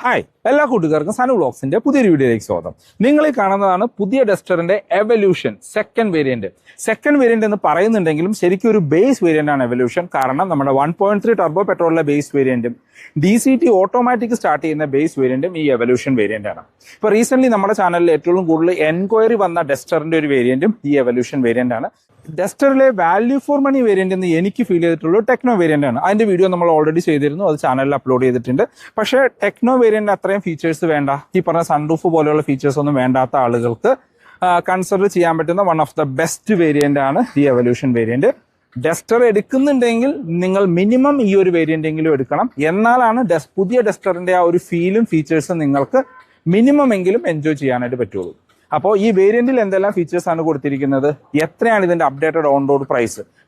Hi എല്ലാ കൂട്ടുകാർക്കും സനു വ്ളോഗ്സിന്റെ പുതിയൊരു വീഡിയോയിലേക്ക് സ്വാഗതം. നിങ്ങൾ ഈ കാണുന്നതാണ് പുതിയ ഡസ്റ്ററിന്റെ evolution second variant. Second variant എന്ന് പറയുന്നുണ്ടെങ്കിലും ശരിക്കും ഒരു ബേസ് വേരിയന്റ് ആണ് എവല്യൂഷൻ. കാരണം നമ്മുടെ 1.3 ടർബോ പെട്രോളിലെ ബേസ് വേരിയന്റും DCT ഓട്ടോമാറ്റിക് സ്റ്റാർട്ട് ചെയ്യുന്ന ബേസ് വേരിയന്റും ഈ എവല്യൂഷൻ വേരിയന്റ് ആണ്. ഇപ്പോൾ റീസെന്റ് നമ്മുടെ ചാനലിൽ ഏറ്റവും കൂടുതൽ എൻക്വയറി വന്ന ഡസ്റ്ററിന്റെ ഒരു വേരിയന്റും ഈ എവല്യൂഷൻ വേരിയന്റ് ആണ്. ഡസ്റ്ററിലെ വാല്യൂ ഫോർ മണി വേരിയന്റ് എന്ന് എനിക്ക് ഫീൽ ചെയ്തിട്ടുള്ള ടെക്നോ വേരിയന്റ് ആണ്. അതിന്റെ വീഡിയോ നമ്മൾ ഓൾറെഡി ചെയ്തിരുന്നു, അത് ചാനലിൽ അപ്ലോഡ് ചെയ്തിട്ടുണ്ട്. പക്ഷേ ടെക്നോ വേരിയന്റ് അത്രയും ഫീച്ചേഴ്സ് വേണ്ട, ഈ പറഞ്ഞ സൺറൂഫ് പോലെയുള്ള ഫീച്ചേഴ്സ് ഒന്നും വേണ്ടാത്ത ആളുകൾക്ക് കൺസിഡർ ചെയ്യാൻ പറ്റുന്ന one of the best variant ആണ് ഈ എവല്യൂഷൻ വേരിയന്റ്. ഡസ്റ്റർ എടുക്കുന്നുണ്ടെങ്കിൽ നിങ്ങൾ മിനിമം ഈ ഒരു വേരിയന്റ് എങ്കിലും എടുക്കണം. എന്നാലാണ് പുതിയ ഡസ്റ്ററിന്റെ ആ ഒരു ഫീലും ഫീച്ചേഴ്സും നിങ്ങൾക്ക് മിനിമം എങ്കിലും എൻജോയ് ചെയ്യാനായിട്ട് പറ്റുള്ളൂ. അപ്പോൾ ഈ വേരിയന്റിൽ എന്തെല്ലാം ഫീച്ചേഴ്സ് ആണ് കൊടുത്തിരിക്കുന്നത്, എത്രയാണ് ഇതിന്റെ അപ്ഡേറ്റഡ് ഓൺ റോഡ്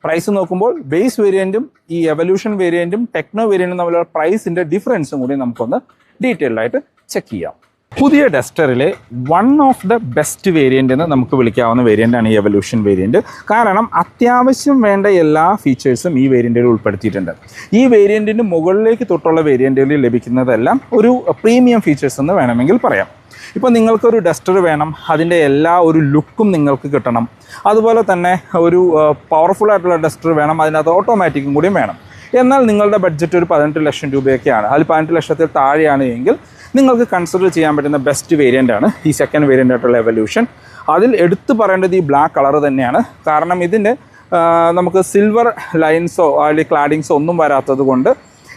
പ്രൈസ് നോക്കുമ്പോൾ ബേസ് വേരിയന്റും ഈ എവല്യൂഷൻ വേരിയന്റും ടെക്നോ വേരിയന്റും തമ്മിലുള്ള പ്രൈസിന്റെ ഡിഫറൻസും കൂടി നമുക്കൊന്ന് ഡീറ്റെയിൽഡ് ആയിട്ട് ചെക്ക് ചെയ്യാം. പുതിയ ഡസ്റ്ററിലെ one of the best variant എന്ന് നമുക്ക് വിളിക്കാവുന്ന വേരിയന്റ് ആണ് ഈ എവല്യൂഷൻ വേരിയന്റ്. കാരണം അത്യാവശ്യം വേണ്ട എല്ലാ ഫീച്ചേഴ്സും ഈ വേരിയന്റിൽ ഉൾപ്പെടുത്തിയിട്ടുണ്ട്. ഈ വേരിയന്റിന് മുകളിലേക്ക് തൊട്ടുള്ള വേരിയന്റുകളിൽ ലഭിക്കുന്നതെല്ലാം ഒരു പ്രീമിയം ഫീച്ചേഴ്സ് എന്ന് വേണമെങ്കിൽ പറയാം. ഇപ്പോൾ നിങ്ങൾക്കൊരു ഡസ്റ്റർ വേണം, അതിൻ്റെ എല്ലാ ഒരു ലുക്കും നിങ്ങൾക്ക് കിട്ടണം. അതുപോലെ തന്നെ ഒരു പവർഫുൾ ആയിട്ടുള്ള ഡസ്റ്റർ വേണം, അതിനകത്ത് ഓട്ടോമാറ്റിക്കും കൂടിയും വേണം. എന്നാൽ നിങ്ങളുടെ ബഡ്ജറ്റ് ഒരു 18 ലക്ഷം രൂപയൊക്കെയാണ്, അതിൽ 18 ലക്ഷത്തിൽ താഴെയാണ് എങ്കിൽ നിങ്ങൾക്ക് കൺസിഡർ ചെയ്യാൻ പറ്റുന്ന ബെസ്റ്റ് വേരിയൻ്റ് ആണ് ഈ സെക്കൻഡ് വേരിയൻ്റ് ആയിട്ടുള്ള എവല്യൂഷൻ. അതിൽ എടുത്തു പറയേണ്ടത് ഈ ബ്ലാക്ക് കളർ തന്നെയാണ്. കാരണം ഇതിൻ്റെ നമുക്ക് സിൽവർ ലൈൻസോ അല്ലെങ്കിൽ ക്ലാഡിങ്സോ ഒന്നും വരാത്തത് കൊണ്ട്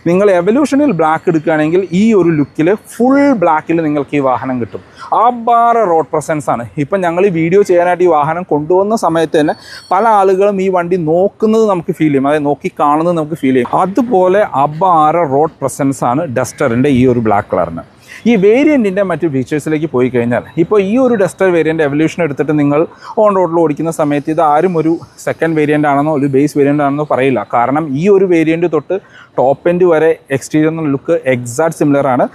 നിങ്ങൾ എവല്യൂഷനിൽ ബ്ലാക്ക് എടുക്കുകയാണെങ്കിൽ ഈ ഒരു ലുക്കിൽ ഫുൾ ബ്ലാക്കിൽ നിങ്ങൾക്ക് ഈ വാഹനം കിട്ടും. അപാര റോഡ് പ്രസൻസ് ആണ്. ഇപ്പം ഞങ്ങൾ ഈ വീഡിയോ ചെയ്യാനായിട്ട് ഈ വാഹനം കൊണ്ടുവന്ന സമയത്ത് തന്നെ പല ആളുകളും ഈ വണ്ടി നോക്കുന്നത് നമുക്ക് ഫീൽ ചെയ്യും, അതായത് നോക്കി കാണുന്നത് നമുക്ക് ഫീൽ ചെയ്യും. അതുപോലെ അപാര റോഡ് പ്രസൻസ് ആണ് ഡസ്റ്ററിൻ്റെ ഈ ഒരു ബ്ലാക്ക് കളറിന്. ഈ വേരിയൻറ്റിൻ്റെ മറ്റ് ഫീച്ചേഴ്സിലേക്ക് പോയി കഴിഞ്ഞാൽ ഇപ്പോൾ ഈ ഒരു ഡസ്റ്റർ വേരിയൻ്റ് എവല്യൂഷൻ എടുത്തിട്ട് നിങ്ങൾ ഓൺ റോഡിൽ ഓടിക്കുന്ന സമയത്ത് ഇത് ആരും ഒരു സെക്കൻഡ് വേരിയൻ്റ് ആണെന്നോ ഒരു ബേസ് വേരിയൻ്റ് ആണെന്നോ പറയില്ല. കാരണം ഈ ഒരു വേരിയൻറ്റ് തൊട്ട് ടോപ്പ് എൻഡ് വരെ എക്സ്റ്റീരിയർ ലുക്ക് എക്സാക്ട് സിമിലർ ആണ്.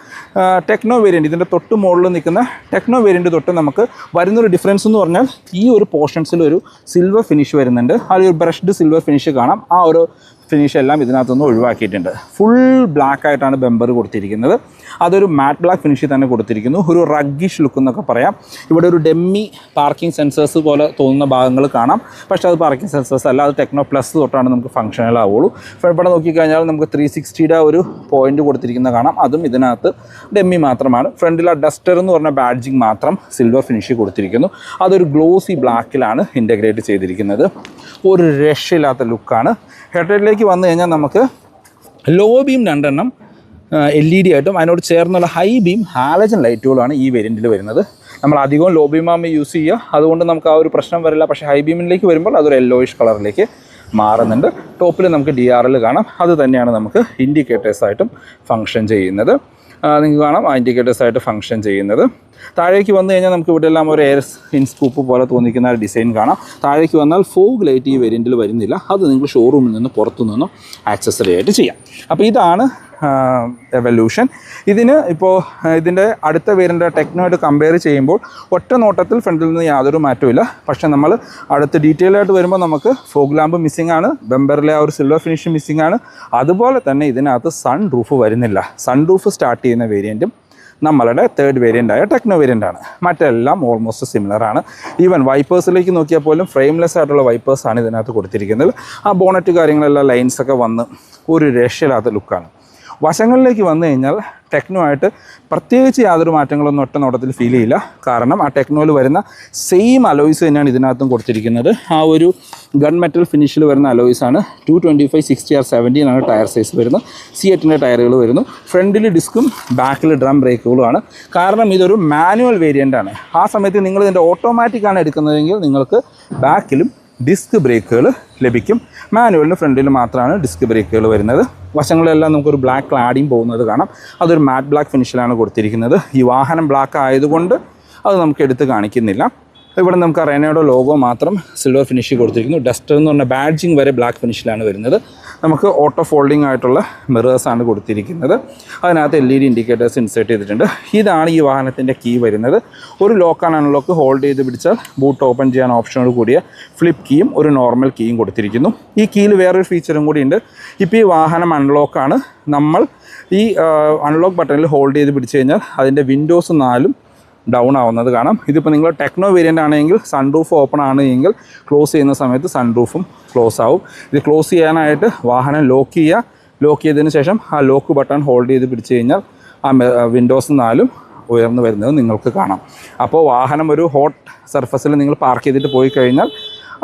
ടെക്നോ വേരിയൻറ്റ് ഇതിൻ്റെ തൊട്ട് മുകളിൽ നിൽക്കുന്ന ടെക്നോ വേരിയൻറ്റ് തൊട്ട് നമുക്ക് വരുന്നൊരു ഡിഫറൻസ് എന്ന് പറഞ്ഞാൽ ഈ ഒരു പോർഷൻസിൽ ഒരു സിൽവർ ഫിനിഷ് വരുന്നുണ്ട്. ഒരു ബ്രഷ്ഡ് സിൽവർ ഫിനിഷ് കാണാം. ആ ഒരു ഫിനിഷ് എല്ലാം ഇതിനകത്തുനിന്ന് ഒഴിവാക്കിയിട്ടുണ്ട്. ഫുൾ ബ്ലാക്ക് ആയിട്ടാണ് ബെമ്പർ കൊടുത്തിരിക്കുന്നത്. അതൊരു മാറ്റ് ബ്ലാക്ക് ഫിനിഷിൽ തന്നെ കൊടുത്തിരിക്കുന്നു. ഒരു റഗ്ഗിഷ് ലുക്ക് എന്നൊക്കെ പറയാം. ഇവിടെ ഒരു ഡെമ്മി പാർക്കിംഗ് സെൻസേഴ്സ് പോലെ തോന്നുന്ന ഭാഗങ്ങൾ കാണാം. പക്ഷേ അത് പാർക്കിംഗ് സെൻസേഴ്സ് അല്ല, അത് ടെക്നോ പ്ലസ് തൊട്ടാണ് നമുക്ക് ഫംഗ്ഷനൽ ആവുള്ളൂ. ഇവിടെ നോക്കിക്കഴിഞ്ഞാൽ നമുക്ക് 360യുടെ ഒരു പോയിന്റ് കൊടുത്തിരിക്കുന്ന കാണാം. അതും ഇതിനകത്ത് ഡെമ്മി മാത്രമാണ്. ഫ്രണ്ടിൽ ആ ഡസ്റ്റർ എന്ന് പറഞ്ഞ ബാഡ്ജിങ് മാത്രം സിൽവർ ഫിനിഷ് കൊടുത്തിരിക്കുന്നു. അതൊരു ഗ്ലോസി ബ്ലാക്കിലാണ് ഇൻ്റഗ്രേറ്റ് ചെയ്തിരിക്കുന്നത്. ഒരു രക്ഷയില്ലാത്ത ലുക്കാണ്. ഹെഡ്ലൈറ്റിലേക്ക് വന്നു കഴിഞ്ഞാൽ നമുക്ക് ലോ ബീം 2 LED ആയിട്ടും അതിനോട് ചേർന്നുള്ള ഹൈ ബീം ഹാലജൻ ലൈറ്റുകളാണ് ഈ വേരിയൻറ്റിൽ വരുന്നത്. നമ്മൾ അധികവും ലോ ബീമാണ് യൂസ് ചെയ്യുക, അതുകൊണ്ട് നമുക്ക് ആ ഒരു പ്രശ്നം വരില്ല. പക്ഷേ ഹൈ ബീമിലേക്ക് വരുമ്പോൾ അതൊരു യെല്ലോയിഷ് കളറിലേക്ക് മാറുന്നുണ്ട്. ടോപ്പിൽ നമുക്ക് DRL കാണാം. അത് തന്നെയാണ് നമുക്ക് ഇൻഡിക്കേറ്റേഴ്സായിട്ടും ഫങ്ഷൻ ചെയ്യുന്നത്. നിങ്ങൾക്ക് കാണാം ആ ഇൻഡിക്കേറ്റേഴ്സായിട്ട് ഫങ്ഷൻ ചെയ്യുന്നത്. താഴേക്ക് വന്നു കഴിഞ്ഞാൽ നമുക്ക് ഇവിടെ എല്ലാം ഒരു എയർ ഇൻസ്കൂപ്പ് പോലെ തോന്നിക്കുന്ന ഒരു ഡിസൈൻ കാണാം. താഴേക്ക് വന്നാൽ ഫോഗ് ലൈറ്റ് ഈ വേരിയൻറ്റിൽ വരുന്നില്ല. അത് നിങ്ങൾ ഷോറൂമിൽ നിന്ന് പുറത്തു നിന്നും ആക്സസറി ആയിട്ട് ചെയ്യാം. അപ്പോൾ ഇതാണ് എവല്യൂഷൻ. ഇതിന് ഇപ്പോൾ ഇതിൻ്റെ അടുത്ത വേരിയൻ്റ് ടെക്നോ ആയിട്ട് കമ്പയർ ചെയ്യുമ്പോൾ ഒറ്റ നോട്ടത്തിൽ ഫ്രണ്ടിൽ നിന്ന് യാതൊരു മാറ്റവും ഇല്ല. പക്ഷേ നമ്മൾ അടുത്ത് ഡീറ്റെയിൽ ആയിട്ട് വരുമ്പോൾ നമുക്ക് ഫോഗ് ലാമ്പ് മിസ്സിംഗ് ആണ്, ബെമ്പറിലെ ആ ഒരു സിൽവർ ഫിനിഷ് മിസ്സിംഗ് ആണ്. അതുപോലെ തന്നെ ഇതിനകത്ത് സൺ റൂഫ് വരുന്നില്ല. സൺ റൂഫ് സ്റ്റാർട്ട് ചെയ്യുന്ന വേരിയൻറ്റും നമ്മളുടെ തേർഡ് വേരിയൻ്റായ ടെക്നോ വേരിയൻ്റാണ്. മറ്റെല്ലാം ഓൾമോസ്റ്റ് സിമിലർ ആണ്. ഈവൻ വൈപ്പേഴ്സിലേക്ക് നോക്കിയാൽ പോലും ഫ്രെയിംലെസ് ആയിട്ടുള്ള വൈപ്പേഴ്സാണ് ഇതിനകത്ത് കൊടുത്തിരിക്കുന്നത്. ആ ബോണറ്റ് കാര്യങ്ങളെല്ലാം ലൈൻസൊക്കെ വന്ന് ഒരു രക്ഷയില്ലാത്ത ലുക്കാണ്. വശങ്ങളിലേക്ക് വന്നു കഴിഞ്ഞാൽ ടെക്നോ ആയിട്ട് പ്രത്യേകിച്ച് യാതൊരു മാറ്റങ്ങളൊന്നും ഒറ്റ നോട്ടത്തിൽ ഫീൽ ചെയ്യില്ല. കാരണം ആ ടെക്നോയിൽ വരുന്ന സെയിം അലോയ്സ് തന്നെയാണ് ഇതിനകത്തും കൊടുത്തിരിക്കുന്നത്. ആ ഒരു ഗൺ മെറ്റൽ ഫിനിഷിൽ വരുന്ന അലോയ്സാണ്. 225 60 R17 ആണ് ടയർ സൈസ് വരുന്നത്. C8ൻ്റെ ടയറുകൾ വരുന്നു. ഫ്രണ്ടിൽ ഡിസ്കും ബാക്കിൽ ഡ്രം ബ്രേക്കുകളുമാണ്. കാരണം ഇതൊരു മാനുവൽ വേരിയൻ്റാണ്. ആ സമയത്ത് നിങ്ങൾ ഇതിൻ്റെ ഓട്ടോമാറ്റിക്കാണ് എടുക്കുന്നതെങ്കിൽ നിങ്ങൾക്ക് ബാക്കിലും ഡിസ്ക് ബ്രേക്കുകൾ ലഭിക്കും. മാനുവലിന് ഫ്രണ്ടിൽ മാത്രമാണ് ഡിസ്ക് ബ്രേക്കുകൾ വരുന്നത്. വശങ്ങളെല്ലാം നമുക്കൊരു ബ്ലാക്ക് ക്ലാഡിങ് പോകുന്നത് കാണാം. അതൊരു മാറ്റ് ബ്ലാക്ക് ഫിനിഷിലാണ് കൊടുത്തിരിക്കുന്നത്. ഈ വാഹനം ബ്ലാക്ക് ആയതുകൊണ്ട് അത് നമുക്ക് എടുത്ത് കാണിക്കുന്നില്ല. ഇവിടെ നമുക്ക് റെനോയുടെ ലോഗോ മാത്രം സിൽവർ ഫിനിഷ് കൊടുത്തിരിക്കുന്നു. ഡസ്റ്റർ എന്ന് പറഞ്ഞ ബാഡ്ജിങ് വരെ ബ്ലാക്ക് ഫിനിഷിലാണ് വരുന്നത്. നമുക്ക് ഓട്ടോ ഫോൾഡിംഗ് ആയിട്ടുള്ള മിറേഴ്സാണ് കൊടുത്തിരിക്കുന്നത്. അതിനകത്ത് LED ഇൻഡിക്കേറ്റേഴ്സ് ഇൻസേർട്ട് ചെയ്തിട്ടുണ്ട്. ഇതാണ് ഈ വാഹനത്തിൻ്റെ കീ വരുന്നത്. ഒരു ലോക്ക് ആൻഡ് അൺലോക്ക് ഹോൾഡ് ചെയ്ത് പിടിച്ചാൽ ബൂട്ട് ഓപ്പൺ ചെയ്യാൻ ഓപ്ഷനോട് കൂടിയ ഫ്ലിപ്പ് കീയും ഒരു നോർമൽ കീയും കൊടുത്തിരിക്കുന്നു. ഈ കീയിൽ വേറൊരു ഫീച്ചറും കൂടി ഉണ്ട്. ഇപ്പോൾ ഈ വാഹനം അൺലോക്കാണ്. നമ്മൾ ഈ അൺലോക്ക് ബട്ടണിൽ ഹോൾഡ് ചെയ്ത് പിടിച്ച് കഴിഞ്ഞാൽ അതിൻ്റെ വിൻഡോസ് 4 ഡൗൺ ആവുന്നത് കാണാം. ഇതിപ്പോൾ നിങ്ങൾ ടെക്നോ വേരിയൻ്റ് ആണെങ്കിൽ സൺറൂഫ് ഓപ്പൺ ആണ് എങ്കിൽ ക്ലോസ് ചെയ്യുന്ന സമയത്ത് സൺറൂഫും ക്ലോസ് ആവും. ഇത് ക്ലോസ് ചെയ്യാനായിട്ട് വാഹനം ലോക്ക് ചെയ്തതിന് ശേഷം ആ ലോക്ക് ബട്ടൺ ഹോൾഡ് ചെയ്ത് പിടിച്ച് കഴിഞ്ഞാൽ ആ വിൻഡോസ് 4 ഉയർന്നു വരുന്നത് നിങ്ങൾക്ക് കാണാം. അപ്പോൾ വാഹനം ഒരു ഹോട്ട് സർഫസിൽ നിങ്ങൾ പാർക്ക് ചെയ്തിട്ട് പോയി കഴിഞ്ഞാൽ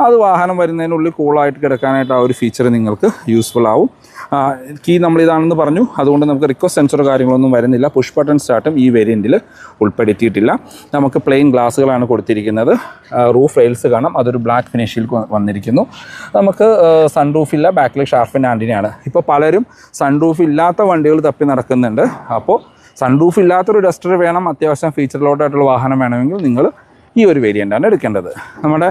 അത് വാഹനം വരുന്നതിനുള്ളിൽ കൂളായിട്ട് കിടക്കാനായിട്ട് ആ ഒരു ഫീച്ചർ നിങ്ങൾക്ക് യൂസ്ഫുൾ ആവും. കീ നമ്മളിതാണെന്ന് പറഞ്ഞു, അതുകൊണ്ട് നമുക്ക് റിക്വസ്റ്റ് സെൻസറോ കാര്യങ്ങളൊന്നും വരുന്നില്ല. പുഷ് ബട്ടൺ സ്റ്റാർട്ടും ഈ വേരിയൻറ്റിൽ ഉൾപ്പെടുത്തിയിട്ടില്ല. നമുക്ക് പ്ലെയിൻ ഗ്ലാസ്സുകളാണ് കൊടുത്തിരിക്കുന്നത്. റൂഫ് റെയിൽസ് കാണാം, അതൊരു ബ്ലാക്ക് ഫിനിഷിൽ വന്നിരിക്കുന്നു. നമുക്ക് സൺറൂഫില്ല, ബാക്കിൽ ഷാർഫിൻ്റെ ആൻറ്റിനയാണ്. ഇപ്പോൾ പലരും സൺറൂഫ് ഇല്ലാത്ത വണ്ടികൾ തപ്പി നടക്കുന്നുണ്ട്. അപ്പോൾ സൺറൂഫ് ഇല്ലാത്തൊരു ഡസ്റ്റർ വേണം, അത്യാവശ്യം ഫീച്ചറിലോട്ടായിട്ടുള്ള വാഹനം വേണമെങ്കിൽ നിങ്ങൾ ഈ ഒരു വേരിയൻ്റാണ് എടുക്കേണ്ടത്. നമ്മുടെ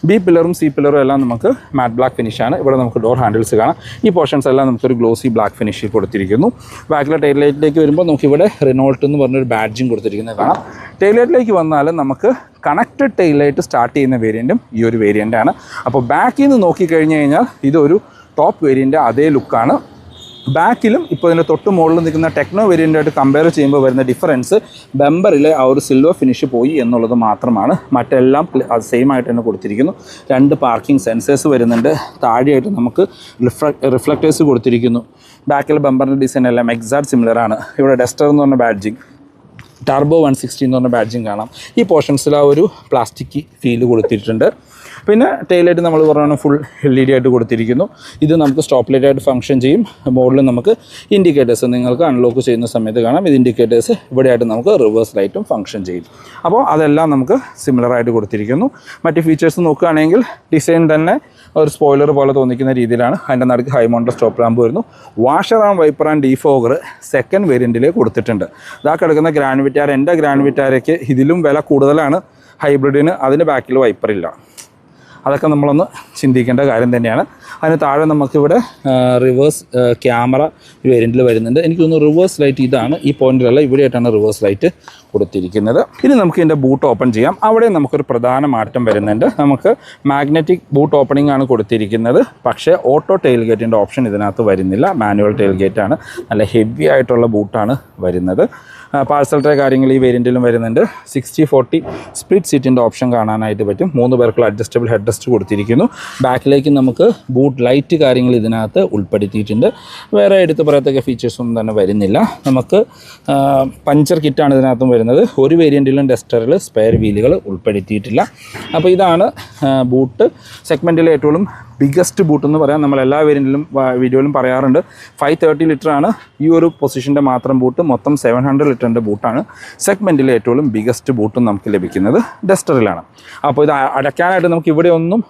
ബി പില്ലറും സി പില്ലറും എല്ലാം നമുക്ക് മാറ്റ് ബ്ലാക്ക് ഫിനിഷാണ്. ഇവിടെ നമുക്ക് ഡോർ ഹാൻഡിൽസ് കാണാം. ഈ പോർഷൻസ് എല്ലാം നമുക്കൊരു ഗ്ലോസി ബ്ലാക്ക് ഫിനിഷിൽ കൊടുത്തിരിക്കുന്നു. ബാക്കിലെ ടൈൽ ലൈറ്റിലേക്ക് വരുമ്പോൾ നമുക്കിവിടെ റിനോൾട്ട് എന്ന് പറഞ്ഞൊരു ബാഡ്ജിങ് കൊടുത്തിരിക്കുന്നത് കാണാം. ടൈൽ ലൈറ്റിലേക്ക് വന്നാൽ നമുക്ക് കണക്റ്റഡ് ടൈൽ ലൈറ്റ് സ്റ്റാർട്ട് ചെയ്യുന്ന വേരിയൻറ്റും ഈ ഒരു വേരിയൻ്റാണ്. അപ്പോൾ ബാക്കിൽ നിന്ന് നോക്കിക്കഴിഞ്ഞ് കഴിഞ്ഞാൽ ഇതൊരു ടോപ്പ് വേരിയൻ്റ് അതേ ലുക്കാണ്. ബാക്കിലും ഇപ്പോൾ ഇതിൻ്റെ തൊട്ട് മുകളിൽ നിൽക്കുന്ന ടെക്നോ വേരിയൻ്റായിട്ട് കമ്പയർ ചെയ്യുമ്പോൾ വരുന്ന ഡിഫറൻസ് ബമ്പറിലെ ആ ഒരു സിൽവർ ഫിനിഷ് പോയി എന്നുള്ളത് മാത്രമാണ്. മറ്റെല്ലാം അത് സെയിം ആയിട്ട് തന്നെ കൊടുത്തിരിക്കുന്നു. 2 പാർക്കിംഗ് സെൻസേഴ്സ് വരുന്നുണ്ട്. താഴെയായിട്ട് നമുക്ക് റിഫ്ലക്റ്റേഴ്സ് കൊടുത്തിരിക്കുന്നു. ബാക്കിൽ ബമ്പറിൻ്റെ ഡിസൈൻ എല്ലാം എക്സാക്ട് സിമിലറാണ്. ഇവിടെ ഡസ്റ്റർ എന്ന് പറഞ്ഞ ബാഡ്ജിങ്, ടർബോ 160 എന്ന് പറഞ്ഞ ബാഡ്ജിങ് കാണാം. ഈ പോർഷൻസിൽ ആ ഒരു പ്ലാസ്റ്റിക് ഫീൽ കൊടുത്തിട്ടുണ്ട്. പിന്നെ ടൈലൈറ്റ് നമ്മൾ പറഞ്ഞാൽ ഫുൾ LED ആയിട്ട് കൊടുത്തിരിക്കുന്നു. ഇത് നമുക്ക് സ്റ്റോപ്പ് ലൈറ്റ് ആയിട്ട് ഫംഗ്ഷൻ ചെയ്യും. മോഡിൽ നമുക്ക് ഇൻഡിക്കേറ്റേഴ്സ് നിങ്ങൾക്ക് അൺലോക്ക് ചെയ്യുന്ന സമയത്ത് കാണാം. ഇത് ഇൻഡിക്കേറ്റേഴ്സ് ഇവിടെയായിട്ട് നമുക്ക് റിവേഴ്സ് ലൈറ്റും ഫംഗ്ഷൻ ചെയ്യും. അപ്പോൾ അതെല്ലാം നമുക്ക് സിമിലറായിട്ട് കൊടുത്തിരിക്കുന്നു. മറ്റ് ഫീച്ചേഴ്സ് നോക്കുകയാണെങ്കിൽ ഡിസൈൻ തന്നെ ഒരു സ്പോയിലർ പോലെ തോന്നിക്കുന്ന രീതിയിലാണ്. അതിൻ്റെ നടുക്ക് ഹൈ മൗണ്ടഡ് സ്റ്റോപ്പ് ലാമ്പ് വരുന്നു. Washer and wiper and defogger second വേരിയൻറ്റിൽ കൊടുത്തിട്ടുണ്ട്. ഇതാ കിടക്കുന്ന ഗ്രാൻഡ് വിറ്റാര, എൻ്റെ ഗ്രാൻഡ് വിറ്റാരയ്ക്ക് ഇതിലും വില കൂടുതലാണ്. ഹൈബ്രിഡിന് അതിന് ബാക്കിൽ വൈപ്പറില്ല. അതൊക്കെ നമ്മളൊന്ന് ചിന്തിക്കേണ്ട കാര്യം തന്നെയാണ്. അതിന് താഴെ നമുക്കിവിടെ റിവേഴ്സ് ക്യാമറ വേരിയൻറ്റിൽ വരുന്നുണ്ട്. എനിക്ക് തോന്നുന്നു റിവേഴ്സ് ലൈറ്റ് ഇതാണ്, ഈ പോയിന്റിലല്ല, ഇവിടെയായിട്ടാണ് റിവേഴ്സ് ലൈറ്റ് കൊടുത്തിരിക്കുന്നത്. ഇനി നമുക്ക് ഇതിൻ്റെ ബൂട്ട് ഓപ്പൺ ചെയ്യാം. അവിടെ നമുക്കൊരു പ്രധാന മാറ്റം വരുന്നുണ്ട്. നമുക്ക് മാഗ്നറ്റിക് ബൂട്ട് ഓപ്പണിംഗ് ആണ് കൊടുത്തിരിക്കുന്നത്. പക്ഷേ ഓട്ടോ ടെയിൽ ഗേറ്റിൻ്റെ ഓപ്ഷൻ ഇതിനകത്ത് വരുന്നില്ല. മാനുവൽ ടെയിൽ ഗേറ്റാണ്. നല്ല ഹെവി ആയിട്ടുള്ള ബൂട്ടാണ് വരുന്നത്. പാഴ്സൽ ട്രേ കാര്യങ്ങൾ ഈ വേരിയൻറ്റിലും വരുന്നുണ്ട്. 60/40 സ്പ്ലിറ്റ് സീറ്റിൻ്റെ ഓപ്ഷൻ കാണാനായിട്ട് പറ്റും. 3 പേർക്കുള്ള അഡ്ജസ്റ്റബിൾ ഹെഡ് റെസ്റ്റ് കൊടുത്തിരിക്കുന്നു. ബാക്കിലേക്ക് നമുക്ക് ബൂട്ട് ലൈറ്റ് കാര്യങ്ങൾ ഇതിനകത്ത് ഉൾപ്പെടുത്തിയിട്ടുണ്ട്. വേറെ എടുത്ത് പറയത്തക്ക ഫീച്ചേഴ്സൊന്നും തന്നെ വരുന്നില്ല. നമുക്ക് പഞ്ചർ കിറ്റാണ് ഇതിനകത്തും വരുന്നത്. ഒരു വേരിയൻറ്റിലും ഡസ്റ്ററിൽ സ്പെയർ വീലുകൾ ഉൾപ്പെടുത്തിയിട്ടില്ല. അപ്പോൾ ഇതാണ് ബൂട്ട് സെഗ്മെൻറ്റിലെ ഏറ്റവും ബിഗസ്റ്റ് ബൂട്ട് എന്ന് പറയാം. നമ്മൾ എല്ലാ വീഡിയോയിലും പറയാറുണ്ട്. 530 ലിറ്ററാണ് ഈ ഒരു പൊസിഷൻ്റെ മാത്രം ബൂട്ട്. മൊത്തം 700 ലിറ്ററിൻ്റെ ബൂട്ടാണ് സെഗ്മെൻറ്റിലെ ഏറ്റവും ബിഗസ്റ്റ് ബൂട്ടും നമുക്ക് ലഭിക്കുന്നത് ഡസ്റ്ററിലാണ്. അപ്പോൾ ഇത് അടയ്ക്കാനായിട്ട് നമുക്ക് ഇവിടെ ഒന്നും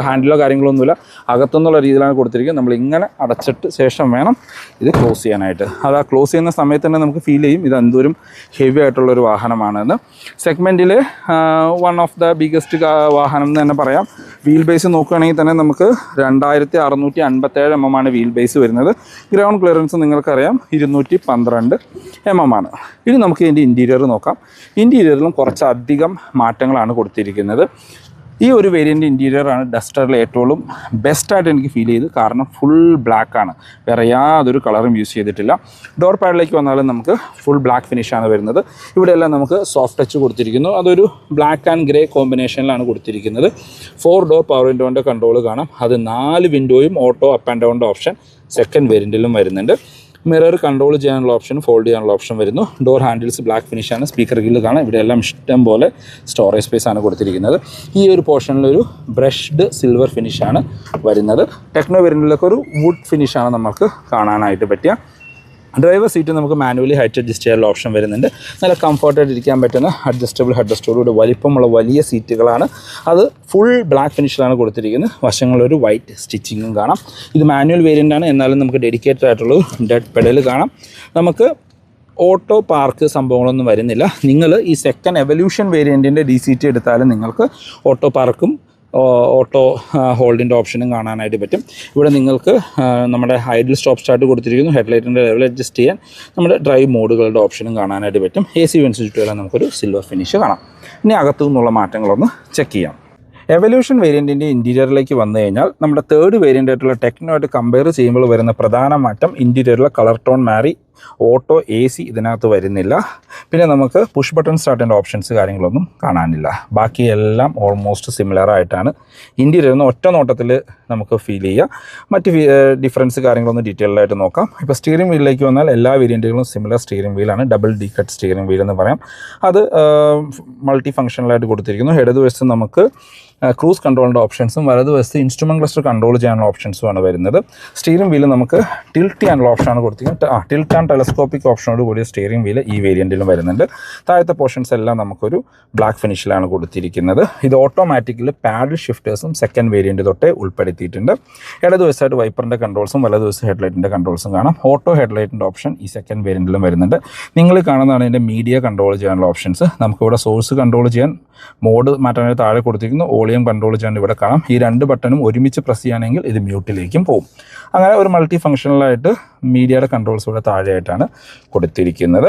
ഹാൻഡിലോ കാര്യങ്ങളൊന്നുമില്ല. അകത്തുനിന്നുള്ള രീതിയിലാണ് കൊടുത്തിരിക്കുന്നത്. നമ്മൾ ഇങ്ങനെ അടച്ചിട്ട് ശേഷം വേണം ഇത് ക്ലോസ് ചെയ്യാനായിട്ട്. അത് ആ ക്ലോസ് ചെയ്യുന്ന സമയത്ത് തന്നെ നമുക്ക് ഫീൽ ചെയ്യും ഇത് എന്തോരം ഹെവി ആയിട്ടുള്ളൊരു വാഹനമാണെന്ന്. സെഗ്മെൻറ്റിൽ വൺ ഓഫ് ദ ബിഗസ്റ്റ് വാഹനം എന്ന് തന്നെ പറയാം. വീൽ ബേസ് നോക്കുകയാണെങ്കിൽ തന്നെ നമുക്ക് 2657 mm ആണ് വീൽ ബേസ് വരുന്നത്. ഗ്രൗണ്ട് ക്ലിയറൻസ് നിങ്ങൾക്കറിയാം 212 mm ആണ്. ഇനി നമുക്ക് ഇതിൻ്റെ ഇൻറ്റീരിയർ നോക്കാം. ഇൻറ്റീരിയറിലും കുറച്ചധികം മാറ്റങ്ങളാണ് കൊടുത്തിരിക്കുന്നത്. ഈ ഒരു വേരിയൻ്റ് ഇൻറ്റീരിയറാണ് ഡസ്റ്ററിൽ ഏറ്റവും ബെസ്റ്റായിട്ട് എനിക്ക് ഫീൽ ചെയ്ത്. കാരണം ഫുൾ ബ്ലാക്കാണ്, വേറെ യാതൊരു കളറും യൂസ് ചെയ്തിട്ടില്ല. ഡോർ പാഡിലേക്ക് വന്നാലും നമുക്ക് ഫുൾ ബ്ലാക്ക് ഫിനിഷാണ് വരുന്നത്. ഇവിടെയെല്ലാം നമുക്ക് സോഫ്റ്റ് ടച്ച് കൊടുത്തിരിക്കുന്നു. അതൊരു ബ്ലാക്ക് ആൻഡ് ഗ്രേ കോമ്പിനേഷനിലാണ് കൊടുത്തിരിക്കുന്നത്. 4 ഡോർ പവർ വിൻഡോൻ്റെ കൺട്രോൾ കാണാം. അത് 4 വിൻഡോയും ഓട്ടോ അപ്പ് ആൻഡ് ഡൗണിൻ്റെ ഓപ്ഷൻ സെക്കൻഡ് വേരിയൻറ്റിലും വരുന്നുണ്ട്. മിറർ കൺട്രോൾ ചെയ്യാനുള്ള ഓപ്ഷൻ, ഫോൾഡ് ചെയ്യാനുള്ള ഓപ്ഷൻ വരുന്നു. ഡോർ ഹാൻഡിൽസ് ബ്ലാക്ക് ഫിനിഷാണ്. സ്പീക്കർ ഗില്ല് കാണാം. ഇവിടെയെല്ലാം ഇഷ്ടം പോലെ സ്റ്റോറേജ് സ്പേസ് ആണ് കൊടുത്തിരിക്കുന്നത്. ഈ ഒരു പോർഷനിലൊരു ബ്രഷ്ഡ് സിൽവർ ഫിനിഷാണ് വരുന്നത്. ടെക്നോ വേരിയൻറ്റിലൊക്കെ ഒരു വുഡ് ഫിനിഷാണ് നമുക്ക് കാണാനായിട്ട് പറ്റുക. ഡ്രൈവർ സീറ്റ് നമുക്ക് മാനുവലി ഹൈറ്റ് അഡ്ജസ്റ്റ് ചെയ്യാനുള്ള ഓപ്ഷൻ വരുന്നുണ്ട്. നല്ല കംഫർട്ടായിട്ട് ഇരിക്കാൻ പറ്റുന്ന അഡ്ജസ്റ്റബിൾ ഹെഡ് റെസ്റ്റോടുകൂടി വലിപ്പമുള്ള വലിയ സീറ്റുകളാണ്. അത് ഫുൾ ബ്ലാക്ക് ഫിനിഷിലാണ് കൊടുത്തിരിക്കുന്നത്. വശങ്ങളൊരു വൈറ്റ് സ്റ്റിച്ചിങ്ങും കാണാം. ഇത് മാനുവൽ വേരിയൻ്റാണ്, എന്നാലും നമുക്ക് ഡെഡിക്കേറ്റഡ് ആയിട്ടുള്ള ഡെഡ് പെഡൽ കാണാം. നമുക്ക് ഓട്ടോ പാർക്ക് സംഭവങ്ങളൊന്നും വരുന്നില്ല. നിങ്ങൾ ഈ സെക്കൻഡ് എവല്യൂഷൻ വേരിയൻറ്റിൻ്റെ DCT എടുത്താലും നിങ്ങൾക്ക് ഓട്ടോ പാർക്കും ഓട്ടോ ഹോൾഡിൻ്റെ ഓപ്ഷനും കാണാനായിട്ട് പറ്റും. ഇവിടെ നിങ്ങൾക്ക് നമ്മുടെ ഐഡിൽ സ്റ്റോപ്പ് സ്റ്റാർട്ട് കൊടുത്തിരിക്കുന്നു. ഹെഡ്ലൈറ്റിൻ്റെ ലെവൽ അഡ്ജസ്റ്റ് ചെയ്യാൻ നമ്മുടെ ഡ്രൈവ് മോഡുകളുടെ ഓപ്ഷനും കാണാനായിട്ട് പറ്റും. AC വെൻസ് ചുറ്റുമെല്ലാം നമുക്കൊരു സിൽവർ ഫിനിഷ് കാണാം. ഇനി അകത്തു നിന്നുള്ള മാറ്റങ്ങളൊന്ന് ചെക്ക് ചെയ്യാം. എവല്യൂഷൻ വേരിയൻറ്റിൻ്റെ ഇൻറ്റീരിയറിലേക്ക് വന്നു കഴിഞ്ഞാൽ നമ്മുടെ തേർഡ് വേരിയൻ്റ് ആയിട്ടുള്ള ടെക്നോ ആയിട്ട് കമ്പയർ ചെയ്യുമ്പോൾ വരുന്ന പ്രധാന മാറ്റം ഇൻറ്റീരിയറിലെ കളർ ടോൺ മാറി ഓട്ടോ AC ഇതിനകത്ത് വരുന്നില്ല. പിന്നെ നമുക്ക് പുഷ് ബട്ടൺ സ്റ്റാർട്ടിൻ്റെ ഓപ്ഷൻസ് കാര്യങ്ങളൊന്നും കാണാനില്ല. ബാക്കിയെല്ലാം ഓൾമോസ്റ്റ് സിമിലർ ആയിട്ടാണ് ഇൻറ്റീരിയറിന് ഒറ്റ നോട്ടത്തിൽ നമുക്ക് ഫീൽ ചെയ്യുക. മറ്റ് ഡിഫറൻസ് കാര്യങ്ങളൊന്നും ഡീറ്റെയിൽഡ് ആയിട്ട് നോക്കാം. ഇപ്പോൾ സ്റ്റിയറിംഗ് വീലിലേക്ക് വന്നാൽ എല്ലാ വേരിയൻറ്റുകളും സിമിലർ സ്റ്റിയറിംഗ് വീലാണ്. Double D cut steering wheel എന്ന് പറയാം. അത് മൾട്ടി ഫംഗ്ഷണലായിട്ട് കൊടുത്തിരിക്കുന്നു. ഇടതുവശത്ത് നമുക്ക് ക്രൂസ് കൺട്രോളിൻ്റെ ഓപ്ഷൻസും വലതുവശത്ത് ഇൻസ്ട്രുമെൻറ്റ് ക്ലസ്റ്റർ കൺട്രോൾ ചെയ്യാനുള്ള ഓപ്ഷൻസുമാണ് വരുന്നത്. സ്റ്റിയറിംഗ് വീല് നമുക്ക് ടിൽറ്റ് ചെയ്യാനുള്ള ഓപ്ഷനാണ് കൊടുത്തിരിക്കുന്നത്. ടിൽറ്റ് ആൻഡ് ടെലസ്കോപ്പിക് ഓപ്ഷനോട് കൂടിയ സ്റ്റിയറിംഗ് വീല് ഈ വേരിയൻറ്റിലും വരുന്നുണ്ട്. താഴത്തെ പോർഷൻസ് എല്ലാം നമുക്കൊരു ബ്ലാക്ക് ഫിനിഷിലാണ് കൊടുത്തിരിക്കുന്നത്. ഇത് ഓട്ടോമാറ്റിക്കലി പാഡിൽ ഷിഫ്റ്റേഴ്സും സെക്കൻഡ് വേരിയൻറ്റ് തൊട്ടേ ഉൾപ്പെടുത്തിയിട്ടുണ്ട്. ഇടതുവശമായിട്ട് വൈപ്പറിൻ്റെ കൺട്രോൾസും വലതുവശം ഹെഡ്ലൈറ്റിൻ്റെ കൺട്രോൾസും കാണാം. ഓട്ടോ ഹെഡ്ലൈറ്റിൻ്റെ ഓപ്ഷൻ ഈ സെക്കൻഡ് വേരിയൻറ്റിലും വരുന്നുണ്ട്. നിങ്ങൾ കാണുന്നതാണ് ഇതിൻ്റെ മീഡിയ കൺട്രോൾ ചെയ്യാനുള്ള ഓപ്ഷൻസ്. നമുക്കിവിടെ സോഴ്സ് കൺട്രോൾ ചെയ്യാൻ മോഡ് മാറ്റാനായിട്ട് താഴെ കൊടുത്തിരിക്കുന്നു. വോളിയം കൺട്രോൾ ചെയ്യാൻ ഇവിടെ കാണാം. ഈ രണ്ട് ബട്ടണും ഒരുമിച്ച് പ്രസ് ചെയ്യുകയാണെങ്കിൽ ഇത് മ്യൂട്ടിലേക്കും പോകും. അങ്ങനെ ഒരു മൾട്ടി ഫംഗ്ഷണലായിട്ട് മീഡിയയുടെ കൺട്രോൾസ് ഇവിടെ താഴെയായിട്ടാണ് കൊടുത്തിരിക്കുന്നത്.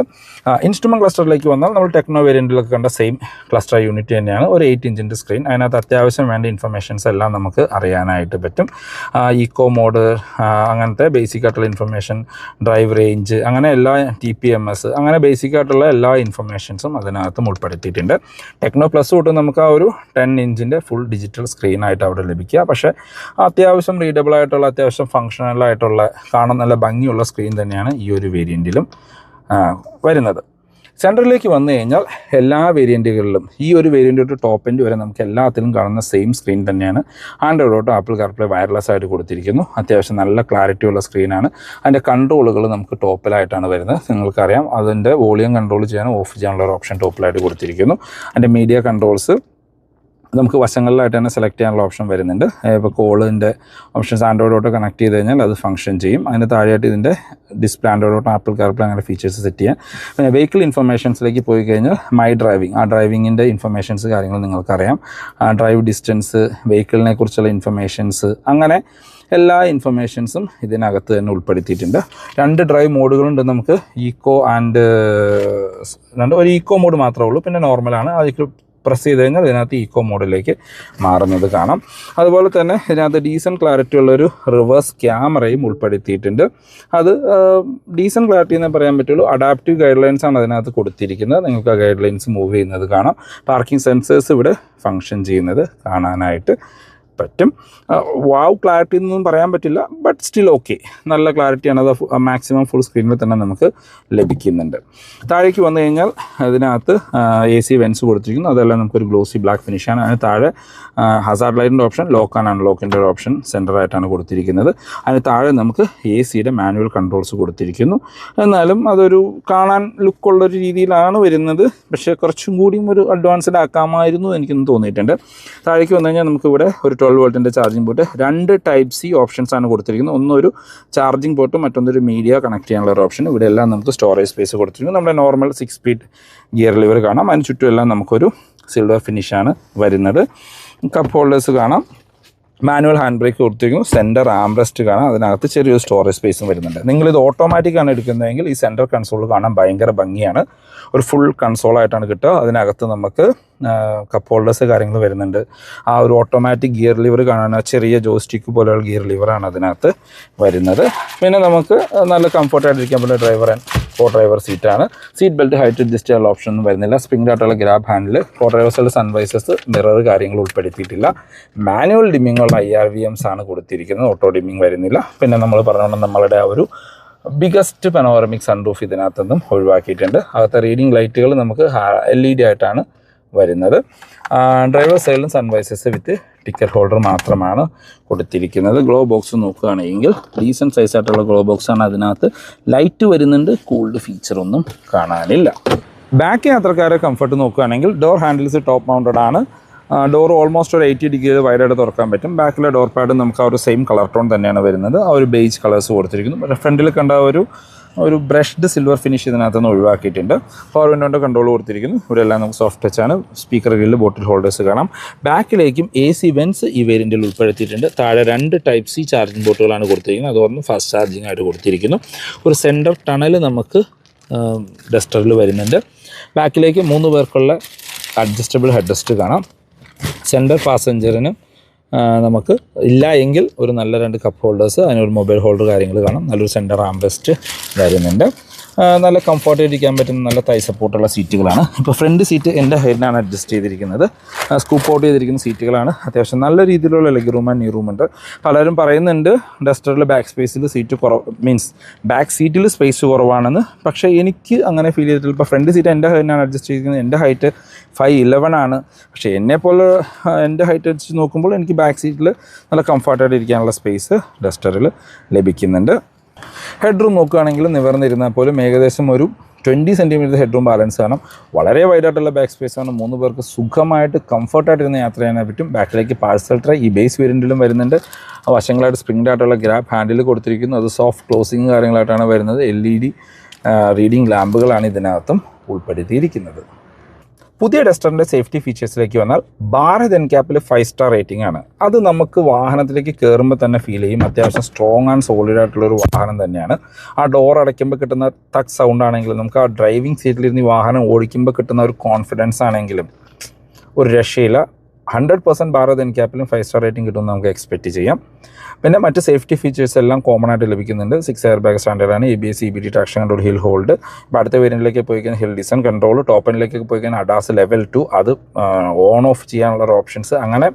ഇൻസ്ട്രുമെൻറ്റ് ക്ലസ്റ്ററിലേക്ക് വന്നാൽ നമ്മൾ ടെക്നോ വേരിയൻറ്റിലൊക്കെ കണ്ട സെയിം ക്ലസ്റ്റർ യൂണിറ്റ് തന്നെയാണ്. ഒരു 8 ഇഞ്ചിൻ്റെ സ്ക്രീൻ. അതിനകത്ത് അത്യാവശ്യം വേണ്ട ഇൻഫർമേഷൻസ് എല്ലാം നമുക്ക് അറിയാനായിട്ട് പറ്റും. ഈക്കോ മോഡ്, അങ്ങനത്തെ ബേസിക് ആയിട്ടുള്ള ഇൻഫർമേഷൻ, ഡ്രൈവ് റേഞ്ച്, അങ്ങനെ എല്ലാ TPMS, അങ്ങനെ ബേസിക് ആയിട്ടുള്ള എല്ലാ ഇൻഫർമേഷൻസും അതിനകത്തും ഉൾപ്പെടുത്തിയിട്ടുണ്ട്. ടെക്നോ പ്ലസ് തൊട്ട് നമുക്ക് ആ ഒരു 10 ഇഞ്ചിൻ്റെ ഫുൾ ഡിജിറ്റൽ സ്ക്രീനായിട്ട് അവിടെ ലഭിക്കുക. പക്ഷേ അത്യാവശ്യം റീഡബിൾ ആയിട്ടുള്ള, അത്യാവശ്യം ഫങ്ഷണലായിട്ടുള്ള, കാണാൻ നല്ല ഭംഗിയുള്ള സ്ക്രീൻ തന്നെയാണ് ഈ ഒരു വേരിയൻറ്റിലും വരുന്നത്. സെൻറ്ററിലേക്ക് വന്നു കഴിഞ്ഞാൽ എല്ലാ വേരിയൻറ്റുകളിലും ഈ ഒരു വേരിയൻ്റ് തൊട്ട് ടോപ്പ് എൻഡ് വരെ നമുക്ക് എല്ലാത്തിലും കാണുന്ന സെയിം സ്ക്രീൻ തന്നെയാണ്. Android auto, apple CarPlay wireless ആയിട്ട് കൊടുത്തിരിക്കുന്നു. അത്യാവശ്യം നല്ല ക്ലാരിറ്റി ഉള്ള സ്ക്രീനാണ്. അതിൻ്റെ കൺട്രോളുകൾ നമുക്ക് ടോപ്പിലായിട്ടാണ് വരുന്നത്. നിങ്ങൾക്കറിയാം, അതിൻ്റെ വോളിയം കൺട്രോൾ ചെയ്യാനും ഓഫ് ചെയ്യാനുള്ള ഒരു ഓപ്ഷൻ ടോപ്പിലായിട്ട് കൊടുത്തിരിക്കുന്നു. അതിൻ്റെ മീഡിയ കൺട്രോൾസ് നമുക്ക് വശങ്ങളിലായിട്ട് തന്നെ സെലക്ട് ചെയ്യാനുള്ള ഓപ്ഷൻ വരുന്നുണ്ട്. ഇപ്പോൾ കോളിൻ്റെ ഓപ്ഷൻസ് ആൻഡ്രോയിഡ് ഓട്ടോ കണക്ട് ചെയ്ത് കഴിഞ്ഞാൽ അത് ഫംഗ്ഷൻ ചെയ്യും. അതിന് താഴെയായിട്ട് ഇതിൻ്റെ display, Android auto, apple CarPlay അങ്ങനെ ഫീച്ചേഴ്സ് സെറ്റ് ചെയ്യാം. പിന്നെ വെഹിക്കിൾ ഇൻഫർമേഷൻസിലേക്ക് പോയി കഴിഞ്ഞാൽ മൈ ഡ്രൈവിംഗ്, ആ ഡ്രൈവിങ്ങിൻ്റെ ഇൻഫർമേഷൻസ് കാര്യങ്ങൾ നിങ്ങൾക്കറിയാം. ഡ്രൈവ് ഡിസ്റ്റൻസ്, വെഹിക്കിളിനെ കുറിച്ചുള്ള ഇൻഫർമേഷൻസ്, അങ്ങനെ എല്ലാ ഇൻഫർമേഷൻസും ഇതിനകത്ത് തന്നെ ഉൾപ്പെടുത്തിയിട്ടുണ്ട്. 2 ഡ്രൈവ് മോഡുകളുണ്ട് നമുക്ക്. ഈക്കോ ആൻഡ് ഒരു ഈക്കോ മോഡ് മാത്രമേ ഉള്ളൂ. പിന്നെ നോർമലാണ്. അതിൽ പ്രസ് ചെയ്ത് കഴിഞ്ഞാൽ ഇതിനകത്ത് ഈക്കോ മോഡിലേക്ക് മാറുന്നത് കാണാം. അതുപോലെ തന്നെ ഇതിനകത്ത് ഡീസൻറ്റ് ക്ലാരിറ്റി ഉള്ളൊരു റിവേഴ്സ് ക്യാമറയും ഉൾപ്പെടുത്തിയിട്ടുണ്ട്. അത് ഡീസൻറ്റ് ക്ലാരിറ്റി എന്നേ പറയാൻ പറ്റുള്ളൂ. അഡാപ്റ്റീവ് ഗൈഡ് ലൈൻസ് ആണ് അതിനകത്ത് കൊടുത്തിരിക്കുന്നത്. നിങ്ങൾക്ക് ആ ഗൈഡ് ലൈൻസ് മൂവ് ചെയ്യുന്നത് കാണാം. പാർക്കിംഗ് സെൻസേഴ്സ് ഇവിടെ ഫങ്ഷൻ ചെയ്യുന്നത് കാണാനായിട്ട് പറ്റും. വാവ് ക്ലാരിറ്റി എന്നൊന്നും പറയാൻ പറ്റില്ല, ബട്ട് സ്റ്റിൽ ഓക്കെ, നല്ല ക്ലാരിറ്റിയാണ്. അത് മാക്സിമം ഫുൾ സ്ക്രീനിൽ തന്നെ നമുക്ക് ലഭിക്കുന്നുണ്ട്. താഴേക്ക് വന്നു കഴിഞ്ഞാൽ അതിനകത്ത് AC വെൻസ് കൊടുത്തിരിക്കുന്നു. അതെല്ലാം നമുക്കൊരു ഗ്ലോസി ബ്ലാക്ക് ഫിനിഷാണ്. അതിന് താഴെ ഹസാർഡ് ലൈറ്റിൻ്റെ ഓപ്ഷൻ, ലോക്ക് ആൻഡ് അൺലോക്കിൻ്റെ ഒരു ഓപ്ഷൻ സെൻറ്ററായിട്ടാണ് കൊടുത്തിരിക്കുന്നത്. അതിന് താഴെ നമുക്ക് ACയുടെ മാനുവൽ കൺട്രോൾസ് കൊടുത്തിരിക്കുന്നു. എന്നാലും അതൊരു കാണാൻ ലുക്കുള്ളൊരു രീതിയിലാണ് വരുന്നത്. പക്ഷേ കുറച്ചും കൂടിയും ഒരു അഡ്വാൻസ്ഡ് ആക്കാമായിരുന്നു എനിക്കൊന്ന് തോന്നിയിട്ടുണ്ട്. താഴേക്ക് വന്നു കഴിഞ്ഞാൽ നമുക്കിവിടെ ഒരു 12 വോൾട്ടിൻ്റെ charging port, 2 type C options ആണ് കൊടുത്തിരിക്കുന്നത്. ഒന്നൊരു ചാർജിങ് പോർട്ടും മറ്റൊന്നൊരു മീഡിയ കണക്ട് ചെയ്യാനുള്ള ഒരു ഓപ്ഷൻ. ഇവിടെ എല്ലാം നമുക്ക് സ്റ്റോറേജ് സ്പേസ് കൊടുത്തിരിക്കുന്നു. നമ്മുടെ നോർമൽ 6 സ്പീഡ് ഗിയർ ലിവർ കാണാം. അതിന് ചുറ്റും എല്ലാം നമുക്കൊരു സിൽവർ ഫിനിഷാണ് വരുന്നത്. കപ്പ് ഹോൾഡേഴ്സ് കാണാം. മാനുവൽ ഹാൻഡ് ബ്രേക്ക് കൊടുത്തിരിക്കുന്നു. സെൻറ്റർ ആംറെസ്റ്റ് കാണാം. അതിനകത്ത് ചെറിയൊരു സ്റ്റോറേജ് സ്പേസും വരുന്നുണ്ട്. നിങ്ങളിത് ഓട്ടോമാറ്റിക്കാണ് എടുക്കുന്നതെങ്കിൽ ഈ സെൻറ്റർ കൺസോൾ കാണാൻ ഭയങ്കര ഭംഗിയാണ്. ഒരു ഫുൾ കൺസോളായിട്ടാണ് കിട്ടുക. അതിനകത്ത് നമുക്ക് കപ്പ് ഹോൾഡേഴ്സ് കാര്യങ്ങൾ വരുന്നുണ്ട്. ആ ഒരു ഓട്ടോമാറ്റിക് ഗിയർ ലിവർ കാണാൻ ചെറിയ ജോയ്സ്റ്റിക്ക് പോലെയുള്ള ഗിയർ ലിവറാണ് അതിനകത്ത് വരുന്നത്. പിന്നെ നമുക്ക് നല്ല കംഫർട്ടായിട്ടിരിക്കാൻ പറ്റുന്ന ഡ്രൈവർ ആൻഡ് കോ ഡ്രൈവർ സീറ്റാണ്. സീറ്റ് ബെൽറ്റ് ഹൈറ്റ് അഡ്ജസ്റ്റ് ചെയ്യാനുള്ള ഓപ്ഷൻ ഒന്നും വരുന്നില്ല. സ്പ്രിംഗ് ആയിട്ടുള്ള ഗ്രാബ് ഹാൻഡിൽ, കോ ഡ്രൈവേഴ്സിൽ സൺവൈസസ്, മിറർ കാര്യങ്ങൾ ഉൾപ്പെടുത്തിയിട്ടില്ല. മാനുവൽ ഡിമ്മിങ്ങുള്ള IRVMs ആണ് കൊടുത്തിരിക്കുന്നത്. ഓട്ടോ ഡിമ്മിങ് വരുന്നില്ല. പിന്നെ നമ്മൾ പറഞ്ഞോണ്ട് നമ്മളുടെ ആ ഒരു ബിഗസ്റ്റ് പനോറമിക് സൺറൂഫ് ഇതിനകത്തുനിന്നും ഒഴിവാക്കിയിട്ടുണ്ട്. അകത്തെ റീഡിംഗ് ലൈറ്റുകൾ നമുക്ക് LED ആയിട്ടാണ് വരുന്നത്. ഡ്രൈവർ സൈഡിലും സൺവൈസസ് വിത്ത് ടിക്കറ്റ് ഹോൾഡർ മാത്രമാണ് കൊടുത്തിരിക്കുന്നത്. ഗ്ലോ ബോക്സ് നോക്കുകയാണെങ്കിൽ ഡീസൻറ്റ് സൈസായിട്ടുള്ള ഗ്ലോ ബോക്സാണ്. അതിനകത്ത് ലൈറ്റ് വരുന്നുണ്ട്. കൂൾഡ് ഫീച്ചറൊന്നും കാണാനില്ല. ബാക്ക് യാത്രക്കാരെ കംഫർട്ട് നോക്കുകയാണെങ്കിൽ ഡോർ ഹാൻഡിൽസ് ടോപ്പ് മൗണ്ടഡ് ആണ്. ഡോർ ഓൾമോസ്റ്റ് ഒരു 80 ഡിഗ്രി വൈഡായിട്ട് തുറക്കാൻ പറ്റും. ബാക്കിലെ ഡോർ പാഡ് നമുക്ക് ആ ഒരു സെയിം കളർ ടോൺ തന്നെയാണ് വരുന്നത്. ആ ഒരു ബേജ് കളേഴ്സ് കൊടുത്തിരിക്കുന്നു. ഫ്രണ്ടിൽ കണ്ട ഒരു ബ്രഷ്ഡ് സിൽവർ ഫിനിഷ് ഇതിനകത്തുനിന്ന് ഒഴിവാക്കിയിട്ടുണ്ട്. പവർ വിൻഡോൻ്റെ കൺട്രോൾ കൊടുത്തിരിക്കുന്നു. ഇവിടെ എല്ലാം നമുക്ക് സോഫ്റ്റ് ടച്ചാണ്. സ്പീക്കർ ഗ്രില്ല്, ബോട്ടിൽ ഹോൾഡേഴ്സ് കാണാം. ബാക്കിലേക്കും AC വെൻസ് ഈ വേരിയൻറ്റിൽ ഉൾപ്പെടുത്തിയിട്ടുണ്ട്. താഴെ 2 ടൈപ്പ് C ചാർജിങ് പോർട്ടുകളാണ് കൊടുത്തിരിക്കുന്നത്. അതൊന്ന് ഫാസ്റ്റ് ചാർജിങ് ആയിട്ട് കൊടുത്തിരിക്കുന്നു. ഒരു സെൻറ്റർ ടണൽ നമുക്ക് ഡസ്റ്ററിൽ വരുന്നുണ്ട്. ബാക്കിലേക്ക് 3 പേർക്കുള്ള അഡ്ജസ്റ്റബിൾ ഹെഡ് റെസ്റ്റ് കാണാം. സെൻറ്റർ പാസഞ്ചറിന് നമുക്ക് ഇല്ല എങ്കിൽ ഒരു നല്ല 2 കപ്പ് ഹോൾഡേഴ്സ്, അതിനൊരു മൊബൈൽ ഹോൾഡർ കാര്യങ്ങൾ കാണും, നല്ലൊരു സെൻറ്റർ ആംബെസ്റ്റ് വരുന്നുണ്ട്. നല്ല കംഫർട്ടായിട്ട് ഇരിക്കാൻ പറ്റുന്ന നല്ല തൈ സപ്പോർട്ടുള്ള സീറ്റുകളാണ്. ഇപ്പോൾ ഫ്രണ്ട് സീറ്റ് എൻ്റെ ഹെഡിനാണ് അഡ്ജസ്റ്റ് ചെയ്തിരിക്കുന്നത്. സ്കൂപ്പ് ഔട്ട് ചെയ്തിരിക്കുന്ന സീറ്റുകളാണ്. അത്യാവശ്യം നല്ല രീതിയിലുള്ള ലെഗ് റൂം ആൻഡ് നീ റൂം ഉണ്ട്. പലരും പറയുന്നുണ്ട് ഡസ്റ്ററിൽ ബാക്ക് സ്പേസിൽ സീറ്റ് ബാക്ക് സീറ്റിൽ സ്പേസ് കുറവാണെന്ന്. പക്ഷേ എനിക്ക് അങ്ങനെ ഫീൽ ചെയ്തിട്ടില്ല. ഇപ്പോൾ ഫ്രണ്ട് സീറ്റ് എൻ്റെ ഹെഡിനാണ് അഡ്ജസ്റ്റ് ചെയ്തിരിക്കുന്നത്. എൻ്റെ ഹൈറ്റ് 5'11" ആണ്. പക്ഷേ എന്നെപ്പോലെ എൻ്റെ ഹൈറ്റ് വെച്ച് നോക്കുമ്പോൾ എനിക്ക് ബാക്ക് സീറ്റിൽ നല്ല കംഫർട്ടായിട്ട് ഇരിക്കാനുള്ള സ്പേസ് ഡസ്റ്ററിൽ ലഭിക്കുന്നുണ്ട്. ഹെഡ് റൂം നോക്കുകയാണെങ്കിൽ നിവർന്നിരുന്നാൽ പോലും ഏകദേശം ഒരു 20 സെൻറ്റിമീറ്റർ ഹെഡ് റൂം ബാലൻസ് കാണും. വളരെ വൈഡായിട്ടുള്ള ബാക്ക് സ്പേസ് ആണ്. 3 പേർക്ക് സുഖമായിട്ട് കംഫർട്ടായിട്ടിരുന്ന് യാത്ര ചെയ്യാൻ പറ്റും. ബാക്കിലേക്ക് പാഴ്സൽ ട്രേ ഈ ബേസ് വേരിയൻറ്റിലും വരുന്നുണ്ട്. വശങ്ങളായിട്ട് സ്പ്രിംഗ്ഡ് ആയിട്ടുള്ള ഗ്രാബ് ഹാൻഡിൽ കൊടുത്തിരിക്കുന്നു. അത് സോഫ്റ്റ് ക്ലോസിങ് കാര്യങ്ങളായിട്ടാണ് വരുന്നത്. LED റീഡിംഗ് ലാമ്പുകളാണ് ഇതിനകത്തും ഉൾപ്പെടുത്തിയിരിക്കുന്നത്. പുതിയ ഡസ്റ്ററിൻ്റെ സേഫ്റ്റി ഫീച്ചേഴ്സിലേക്ക് വന്നാൽ ഭാരത് എൻക്യാപ്പിൽ 5 സ്റ്റാർ റേറ്റിംഗ് ആണ്. അത് നമുക്ക് വാഹനത്തിലേക്ക് കയറുമ്പോൾ തന്നെ ഫീൽ ചെയ്യും. അത്യാവശ്യം സ്ട്രോങ് ആൻഡ് സോളിഡ് ആയിട്ടുള്ളൊരു വാഹനം തന്നെയാണ്. ആ ഡോർ അടയ്ക്കുമ്പോൾ കിട്ടുന്ന തക് സൗണ്ട് ആണെങ്കിലും നമുക്ക് ആ ഡ്രൈവിംഗ് സീറ്റിലിരുന്ന് ഈ വാഹനം ഓടിക്കുമ്പോൾ കിട്ടുന്ന ഒരു കോൺഫിഡൻസ് ആണെങ്കിലും ഒരു രക്ഷയില്ല. 100% ഭാരത് എൻക്യാപ്പിലും 5 സ്റ്റാർ റേറ്റിംഗ് കിട്ടുമെന്ന് നമുക്ക് എക്സ്പെക്റ്റ് ചെയ്യാം. പിന്നെ മറ്റ് സേഫ്റ്റി ഫീച്ചേഴ്സ് എല്ലാം കോമൺ ആയിട്ട് ലഭിക്കുന്നുണ്ട്. 6 എയർ ബാഗ് സ്റ്റാൻഡേർഡാണ്. ABS EBD traction control, hill hold. ഇപ്പോൾ അടുത്ത വേരിയൻറ്റിലേക്ക് പോയി കഴിഞ്ഞാൽ ഹിൽ ഡിസൺ കൺട്രോൾ, ടോപ്പ് എൻഡിലേക്ക് പോയി കഴിഞ്ഞാൽ അഡാസ് ലെവൽ 2 അത് ഓൺ ഓഫ് ചെയ്യാനുള്ള ഓപ്ഷൻസ്. അങ്ങനെ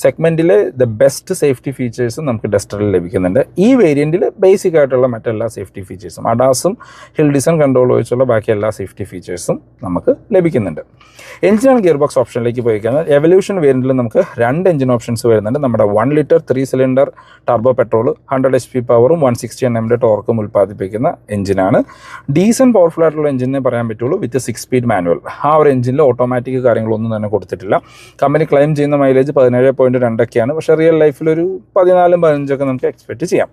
സെഗ്മെൻറ്റിലെ ദ ബെസ്റ്റ് സേഫ്റ്റി ഫീച്ചേഴ്സും നമുക്ക് ഡസ്റ്ററിൽ ലഭിക്കുന്നുണ്ട്. ഈ വേരിയൻറ്റിൽ ബേസിക് ആയിട്ടുള്ള മറ്റെല്ലാ സേഫ്റ്റി ഫീച്ചേഴ്സും അഡാസും ഹിൽ ഡിസൺ കൺട്രോൾ ഒഴിച്ചുള്ള ബാക്കി എല്ലാ സേഫ്റ്റി ഫീച്ചേഴ്സും നമുക്ക് ലഭിക്കുന്നുണ്ട്. എഞ്ചിൻ ആൻഡ് ഗിയർ ബോക്സ് ഓപ്ഷനിലേക്ക് പോയി കഴിഞ്ഞാൽ എവല്യൂഷൻ വേരിയൻറ്റിൽ നമുക്ക് 2 എഞ്ചിൻ ഓപ്ഷൻസ് വരുന്നുണ്ട്. നമ്മുടെ 1 litre 3 cylinder turbo petrol 100 HP പവറും 160 Nm ടോർക്കും ഉൽപ്പാദിപ്പിക്കുന്ന എഞ്ചിനാണ്. ഡീസൻറ്റ് പവർഫുൾ ആയിട്ടുള്ള എഞ്ചിനെ പറയാൻ പറ്റുള്ളൂ വിത്ത് 6 സ്പീഡ് മാനുവൽ. ആ ഒരു എഞ്ചിനിൽ ഓട്ടോമാറ്റിക് കാര്യങ്ങളൊന്നും തന്നെ കൊടുത്തിട്ടില്ല. കമ്പനി ക്ലെയിം ചെയ്യുന്ന മൈലേജ് 17.2 പക്ഷേ റിയൽ ലൈഫിലൊരു 14-15 നമുക്ക് എക്സ്പെക്റ്റ് ചെയ്യാം.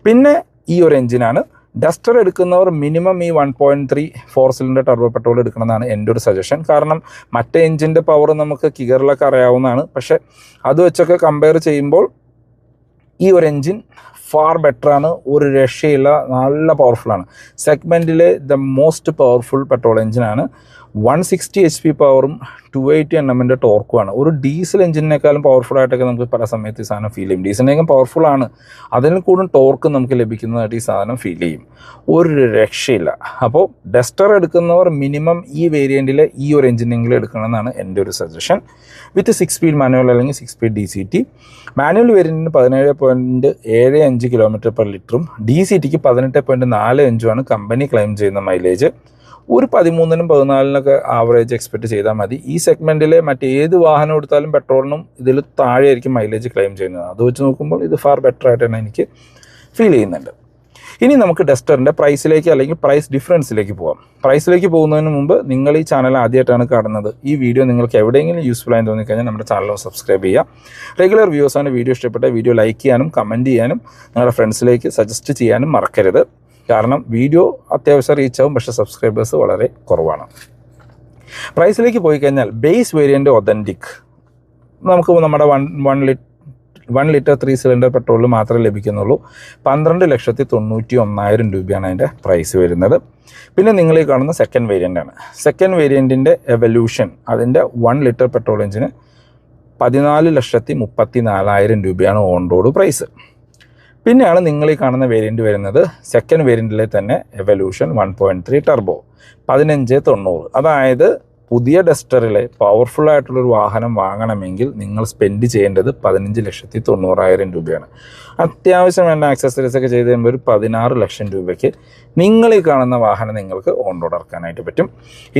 പിന്നെ ഈ ഒരു എഞ്ചിനാണ്. ഡസ്റ്റർ എടുക്കുന്നവർ മിനിമം ഈ 1.3 4 സിലിണ്ടർ ടർബോ പെട്രോൾ എടുക്കണമെന്നാണ് എൻ്റെ ഒരു സജഷൻ. കാരണം മറ്റേ എഞ്ചിൻ്റെ പവർ നമുക്ക് കിയറിലൊക്കെ അറിയാവുന്നതാണ്. പക്ഷേ അത് വെച്ചൊക്കെ കമ്പയർ ചെയ്യുമ്പോൾ ഈ ഒരു എൻജിൻ ഫാർ ബെറ്ററാണ്. ഒരു രക്ഷയില്ല, നല്ല പവർഫുള്ളാണ്. സെഗ്മെൻറ്റിലെ ദ മോസ്റ്റ് പവർഫുൾ പെട്രോൾ എഞ്ചിനാണ്. 160 HP പവറും 280 Nm ടോർക്കുമാണ്. ഒരു ഡീസൽ എഞ്ചിനേക്കാളും പവർഫുള്ളായിട്ടൊക്കെ നമുക്ക് പല സമയത്ത് ഈ സാധനം ഫീൽ ചെയ്യും. ഡീസലിനേക്കാളും പവർഫുള്ളാണ്, അതിൽ കൂടുതൽ ടോർക്ക് നമുക്ക് ലഭിക്കുന്നതായിട്ട് ഈ സാധനം ഫീൽ ചെയ്യും. ഒരു രക്ഷയില്ല. അപ്പോൾ ഡസ്റ്റർ എടുക്കുന്നവർ മിനിമം ഈ വേരിയൻറ്റിലെ ഈ ഒരു എഞ്ചിനെങ്കിലും എടുക്കണമെന്നാണ് എൻ്റെ ഒരു സജഷൻ. വിത്ത് 6 സ്പീഡ് മാനുവൽ അല്ലെങ്കിൽ 6 സ്പീഡ് DCT. മാനുവൽ വേരിയൻറ്റിന് 17.75 km/ലിറ്ററും DCTക്ക് 18.45 കമ്പനി ക്ലെയിം ചെയ്യുന്ന മൈലേജ്. ഒരു 13-നും 14-നൊക്കെ ആവറേജ് എക്സ്പെക്റ്റ് ചെയ്താൽ മതി. ഈ സെഗ്മെൻറ്റിലെ മറ്റേത് വാഹനം എടുത്താലും പെട്രോളിനും ഇതിൽ താഴെയായിരിക്കും മൈലേജ് ക്ലെയിം ചെയ്യുന്നത്. അത് വെച്ച് നോക്കുമ്പോൾ ഇത് ഫാർ ബെറ്റർ ആയിട്ട് തന്നെ എനിക്ക് ഫീൽ ചെയ്യുന്നുണ്ട്. ഇനി നമുക്ക് ഡസ്റ്ററിൻ്റെ പ്രൈസിലേക്ക് അല്ലെങ്കിൽ പ്രൈസ് ഡിഫറൻസിലേക്ക് പോകാം. പ്രൈസിലേക്ക് പോകുന്നതിന് മുമ്പ് നിങ്ങൾ ഈ ചാനൽ ആദ്യമായിട്ടാണ് കാണുന്നത്, ഈ വീഡിയോ നിങ്ങൾക്ക് എവിടെയെങ്കിലും യൂസ്ഫുൾ ആയി തോന്നിക്കഴിഞ്ഞാൽ നമ്മുടെ ചാനൽ സബ്സ്ക്രൈബ് ചെയ്യുക. റെഗുലർ വ്യൂവേഴ്സാണ് വീഡിയോ ഇഷ്ടപ്പെട്ട വീഡിയോ ലൈക്ക് ചെയ്യാനും കമൻറ്റ് ചെയ്യാനും നിങ്ങളുടെ ഫ്രണ്ട്സിലേക്ക് സജസ്റ്റ് ചെയ്യാനും മറക്കരുത്. കാരണം വീഡിയോ അത്യാവശ്യം റീച്ച് ആവും, പക്ഷേ സബ്സ്ക്രൈബേഴ്സ് വളരെ കുറവാണ്. പ്രൈസിലേക്ക് പോയി കഴിഞ്ഞാൽ ബേസ് വേരിയൻ്റ് ഒതൻറ്റിക് നമുക്ക് നമ്മുടെ 1 ലിറ്റർ 3 സിലിണ്ടർ പെട്രോളിൽ മാത്രമേ ലഭിക്കുന്നുള്ളൂ. 12,91,000 രൂപയാണ് അതിൻ്റെ പ്രൈസ് വരുന്നത്. പിന്നെ നിങ്ങൾ ഈ കാണുന്ന സെക്കൻഡ് വേരിയൻ്റാണ്. സെക്കൻഡ് വേരിയൻറ്റിൻ്റെ എവല്യൂഷൻ അതിൻ്റെ 1 ലിറ്റർ പെട്രോൾ എഞ്ചിന് 14,34,000 രൂപയാണ് ഓൺ റോഡ് പ്രൈസ്. പിന്നെയാണ് നിങ്ങൾ ഈ കാണുന്ന വേരിയൻറ്റ് വരുന്നത് സെക്കൻഡ് വേരിയൻറ്റിലെ തന്നെ എവല്യൂഷൻ 1.3 ടർബോ 15,90. അതായത് പുതിയ ഡസ്റ്ററിലെ പവർഫുള്ളായിട്ടുള്ളൊരു വാഹനം വാങ്ങണമെങ്കിൽ നിങ്ങൾ സ്പെൻഡ് ചെയ്യേണ്ടത് 15,90,000 രൂപയാണ്. അത്യാവശ്യം വേണ്ട ആക്സസറീസൊക്കെ ചെയ്ത് കഴിയുമ്പോൾ ഒരു 16 ലക്ഷം രൂപയ്ക്ക് നിങ്ങൾ ഈ കാണുന്ന വാഹനം നിങ്ങൾക്ക് ഓൺ റോഡ് ഇറക്കാനായിട്ട് പറ്റും.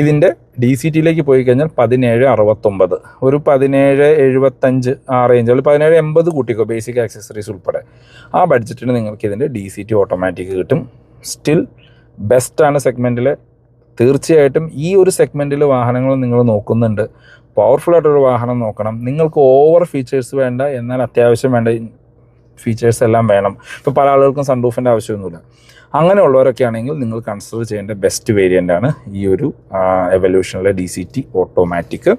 ഇതിൻ്റെ DCTയിലേക്ക് പോയി കഴിഞ്ഞാൽ 17,69, ഒരു 17,75 ആ റേഞ്ച്, ഒരു 17,80 കൂട്ടിക്കോ ബേസിക് ആക്സസറീസ് ഉൾപ്പെടെ. ആ ബഡ്ജറ്റിന് നിങ്ങൾക്ക് ഇതിൻ്റെ DCT ഓട്ടോമാറ്റിക് കിട്ടും. സ്റ്റിൽ ബെസ്റ്റാണ് സെഗ്മെൻറ്റിലെ. തീർച്ചയായിട്ടും ഈ ഒരു സെഗ്മെൻറ്റിൽ വാഹനങ്ങൾ നിങ്ങൾ നോക്കുന്നുണ്ട്, പവർഫുള്ളായിട്ടൊരു വാഹനം നോക്കണം. നിങ്ങൾക്ക് ഓവർ ഫീച്ചേഴ്സ് വേണ്ട, എന്നാൽ അത്യാവശ്യം വേണ്ട ഫീച്ചേഴ്സ് എല്ലാം വേണം. ഇപ്പോൾ പല ആളുകൾക്കും സൺറൂഫിൻ്റെ ആവശ്യമൊന്നുമില്ല. അങ്ങനെയുള്ളവരൊക്കെ ആണെങ്കിൽ നിങ്ങൾ കൺസിഡർ ചെയ്യേണ്ട ബെസ്റ്റ് വേരിയൻ്റാണ് ഈ ഒരു എവല്യൂഷനിലെ DCT ഓട്ടോമാറ്റിക്.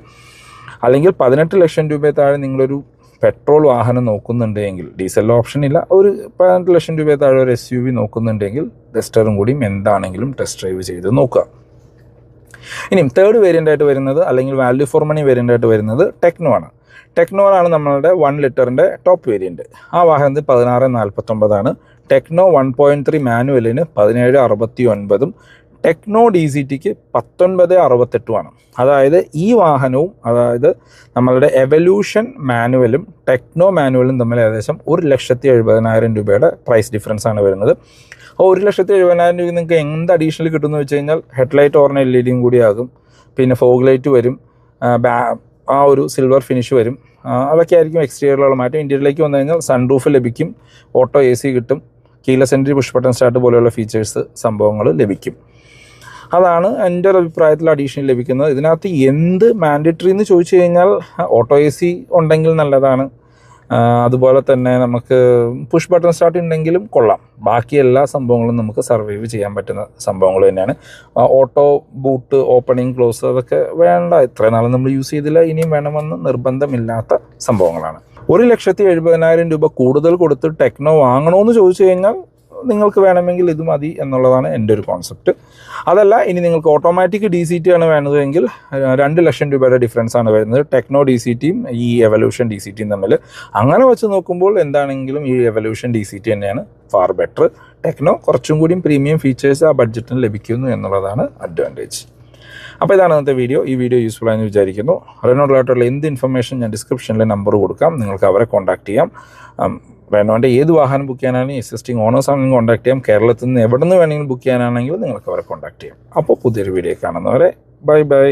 അല്ലെങ്കിൽ 18 ലക്ഷം രൂപയെ താഴെ നിങ്ങളൊരു പെട്രോൾ വാഹനം നോക്കുന്നുണ്ടെങ്കിൽ, ഡീസൽ ഓപ്ഷൻ ഇല്ല, ഒരു 18 ലക്ഷം രൂപയെ താഴെ ഒരു SUV നോക്കുന്നുണ്ടെങ്കിൽ ഡസ്റ്ററും കൂടിയും എന്താണെങ്കിലും ടെസ്റ്റ് ഡ്രൈവ് ചെയ്ത് നോക്കുക. ഇനിയും തേർഡ് വേരിയൻ്റായിട്ട് വരുന്നത് അല്ലെങ്കിൽ വാല്യൂ ഫോർ മണി വേരിയൻ്റായിട്ട് വരുന്നത് ടെക്നോ ആണ്. ടെക്നോയാണ് നമ്മളുടെ 1 ലിറ്ററിൻ്റെ ടോപ്പ് വേരിയൻറ്റ്. ആ വാഹനത്തിന് 1649 ടെക്നോ 1.3 മാനുവലിന് 1769 ടെക്നോ DCTക്ക് 1968 അതായത് ഈ വാഹനവും അതായത് നമ്മളുടെ എവല്യൂഷൻ മാനുവലും ടെക്നോ മാനുവലും തമ്മിൽ ഏകദേശം 1,70,000 രൂപയുടെ പ്രൈസ് ഡിഫറൻസ് ആണ് വരുന്നത്. അപ്പോൾ 1,70,000 രൂപ നിങ്ങൾക്ക് എന്ത് അഡീഷണൽ കിട്ടുമെന്ന് വെച്ച് കഴിഞ്ഞാൽ ഹെഡ്ലൈറ്റ് ഓർണ LED കൂടി ആകും, പിന്നെ ഫോഗ് ലൈറ്റ് വരും, ആ ഒരു സിൽവർ ഫിനിഷ് വരും. അതൊക്കെ ആയിരിക്കും എക്സ്റ്റീരിയറുള്ള മാറ്റം. ഇന്റീരിയറിലേക്ക് വന്നു കഴിഞ്ഞാൽ സൺറൂഫ് ലഭിക്കും, ഓട്ടോ AC കിട്ടും, keyless entry, push button start പോലെയുള്ള ഫീച്ചേഴ്സ് സംഭവങ്ങൾ ലഭിക്കും. അതാണ് എൻ്റെ ഒരു അഭിപ്രായത്തിൽ അഡീഷണൽ ലഭിക്കുന്നത്. ഇതിനകത്ത് എന്ത് മാൻഡേറ്ററി എന്ന് ചോദിച്ചു കഴിഞ്ഞാൽ ഓട്ടോ AC ഉണ്ടെങ്കിൽ നല്ലതാണ്. അതുപോലെ തന്നെ നമുക്ക് പുഷ് ബട്ടൺ സ്റ്റാർട്ട് ഉണ്ടെങ്കിലും കൊള്ളാം. ബാക്കി എല്ലാ സംഭവങ്ങളും നമുക്ക് സർവൈവ് ചെയ്യാൻ പറ്റുന്ന സംഭവങ്ങൾ തന്നെയാണ്. ഓട്ടോ ബൂട്ട് ഓപ്പണിങ് ക്ലോസ് അതൊക്കെ വേണ്ട, ഇത്രയും നാളും നമ്മൾ യൂസ് ചെയ്തില്ല, ഇനിയും വേണമെന്ന് നിർബന്ധമില്ലാത്ത സംഭവങ്ങളാണ്. 1,70,000 രൂപ കൂടുതൽ കൊടുത്ത് ടെക്നോ വാങ്ങണമെന്ന് ചോദിച്ചു കഴിഞ്ഞാൽ നിങ്ങൾക്ക് വേണമെങ്കിൽ ഇത് മതി എന്നുള്ളതാണ് എൻ്റെ ഒരു കോൺസെപ്റ്റ്. അതല്ല, ഇനി നിങ്ങൾക്ക് ഓട്ടോമാറ്റിക് DCT ആണ് വേണ്ടതെങ്കിൽ 2 ലക്ഷം രൂപയുടെ ഡിഫറൻസ് ആണ് വരുന്നത് ടെക്നോ DCTയും ഈ എവല്യൂഷൻ DCTയും തമ്മിൽ. അങ്ങനെ വെച്ച് നോക്കുമ്പോൾ എന്താണെങ്കിലും ഈ എവല്യൂഷൻ DCT തന്നെയാണ് ഫാർ ബെറ്റർ. ടെക്നോ കുറച്ചും കൂടിയും പ്രീമിയം ഫീച്ചേഴ്സ് ആ ബഡ്ജറ്റിന് ലഭിക്കുന്നു എന്നുള്ളതാണ് അഡ്വാൻറ്റേജ്. അപ്പോൾ ഇതാണ് ഇന്നത്തെ വീഡിയോ. ഈ വീഡിയോ യൂസ്ഫുൾ ആയെന്ന് വിചാരിക്കുന്നു. റെനോയിലായിട്ടുള്ള എന്ത് ഇൻഫർമേഷൻ ഞാൻ ഡിസ്ക്രിപ്ഷനിലെ നമ്പർ കൊടുക്കാം, നിങ്ങൾക്ക് അവരെ കോൺടാക്ട് ചെയ്യാം. റെനോൻ്റെ ഏത് വാഹനം ബുക്ക് ചെയ്യാനാണെങ്കിൽ എക്സിസ്റ്റിംഗ് ഓണേഴ്സ് ആണെങ്കിൽ കോൺടാക്ട് ചെയ്യാം. കേരളത്തിൽ നിന്ന് എവിടെ നിന്ന് വേണമെങ്കിലും ബുക്ക് ചെയ്യാനാണെങ്കിൽ നിങ്ങൾക്ക് അവരെ കോൺടാക്ട് ചെയ്യാം. അപ്പോൾ പുതിയൊരു വീഡിയോ കാണുന്നവരെ ബൈ ബൈ.